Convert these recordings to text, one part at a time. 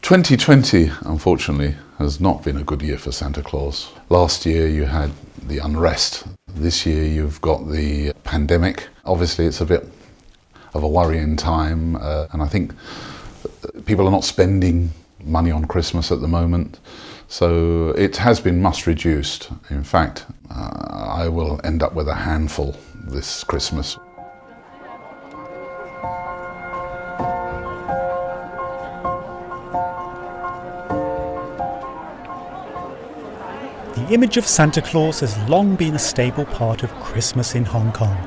2020, unfortunately, has not been a good year for Santa Claus. Last year you had the unrest. This year you've got the pandemic. Obviously it's a bit of a worrying time, and I think people are not spending money on Christmas at the moment. So it has been much reduced. In fact, I will end up with a handful this Christmas. The image of Santa Claus has long been a staple part of Christmas in Hong Kong.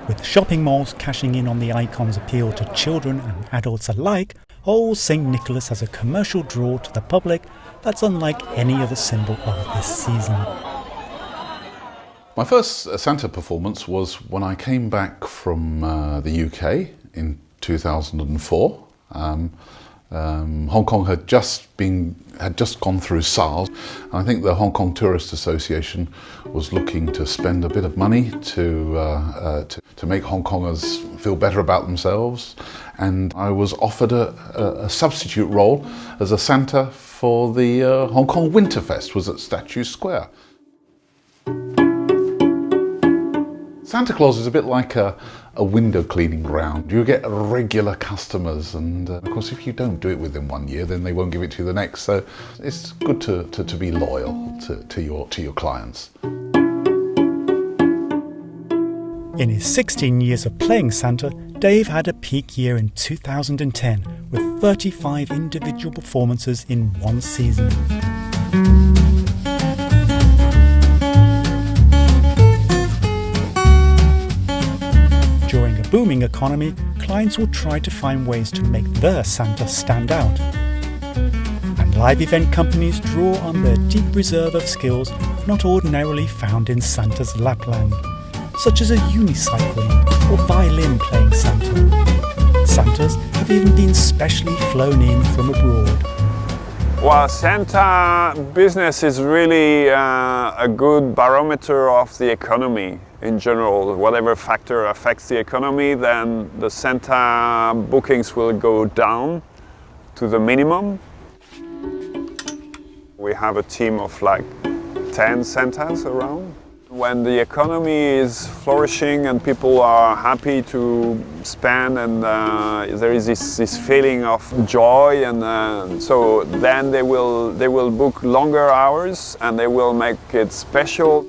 With shopping malls cashing in on the icon's appeal to children and adults alike, old St. Nicholas has a commercial draw to the public that's unlike any other symbol of this season. My first Santa performance was when I came back from the UK in 2004. Hong Kong had just gone through SARS. And I think the Hong Kong Tourist Association was looking to spend a bit of money to make Hong Kongers feel better about themselves. And I was offered a substitute role as a Santa for the Hong Kong Winterfest, was at Statue Square. Santa Claus is a bit like a window cleaning ground. You get regular customers, and of course if you don't do it within 1 year, then they won't give it to you the next. So it's good to be loyal to your clients. In his 16 years of playing Santa, Dave had a peak year in 2010 with 35 individual performances in one season. During a booming economy, clients will try to find ways to make their Santa stand out. And live event companies draw on their deep reserve of skills not ordinarily found in Santa's lapland, such as a unicycling or violin-playing Santa. Santas have even been specially flown in from abroad. Well, Santa business is really a good barometer of the economy in general. Whatever factor affects the economy, then the Santa bookings will go down to the minimum. We have a team of like 10 Santas around. When the economy is flourishing and people are happy to spend, and there is this feeling of joy, and so then they will book longer hours and they will make it special.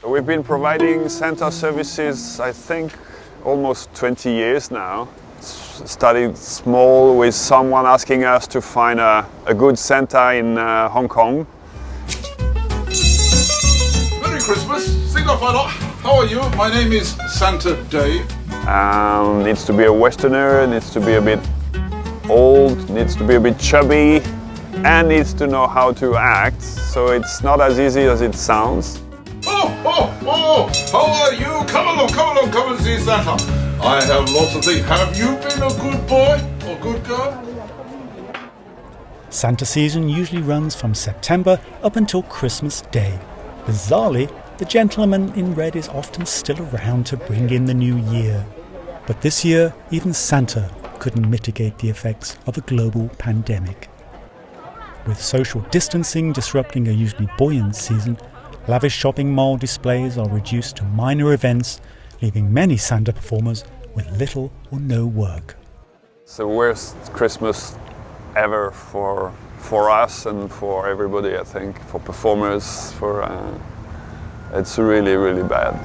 We've been providing Santa services, I think, almost 20 years now. Started small with someone asking us to find a good Santa in Hong Kong. Merry Christmas, Singapore. How are you? My name is Santa Dave. Needs to be a Westerner, needs to be a bit old, needs to be a bit chubby, and needs to know how to act. So it's not as easy as it sounds. Oh, how are you? Come and see Santa. I have lots of things. Have you been a good boy or good girl? Santa season usually runs from September up until Christmas Day. Bizarrely, the gentleman in red is often still around to bring in the new year. But this year, even Santa couldn't mitigate the effects of a global pandemic. With social distancing disrupting a usually buoyant season, lavish shopping mall displays are reduced to minor events, leaving many Santa performers with little or no work. It's the worst Christmas ever for us and for everybody, I think, for performers. It's really, really bad.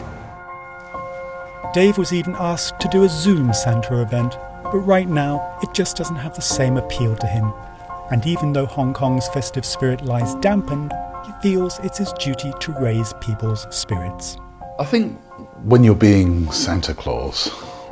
Dave was even asked to do a Zoom Santa event, but right now it just doesn't have the same appeal to him. And even though Hong Kong's festive spirit lies dampened, he feels it's his duty to raise people's spirits. I think when you're being Santa Claus,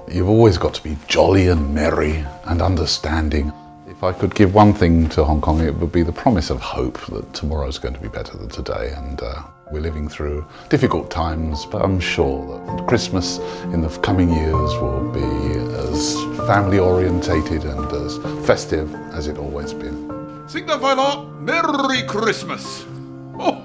you've always got to be jolly and merry and understanding. If I could give one thing to Hong Kong, it would be the promise of hope that tomorrow's going to be better than today. And we're living through difficult times, but I'm sure that Christmas in the coming years will be as family orientated and as festive as it always been. Signify Merry Christmas! Oh.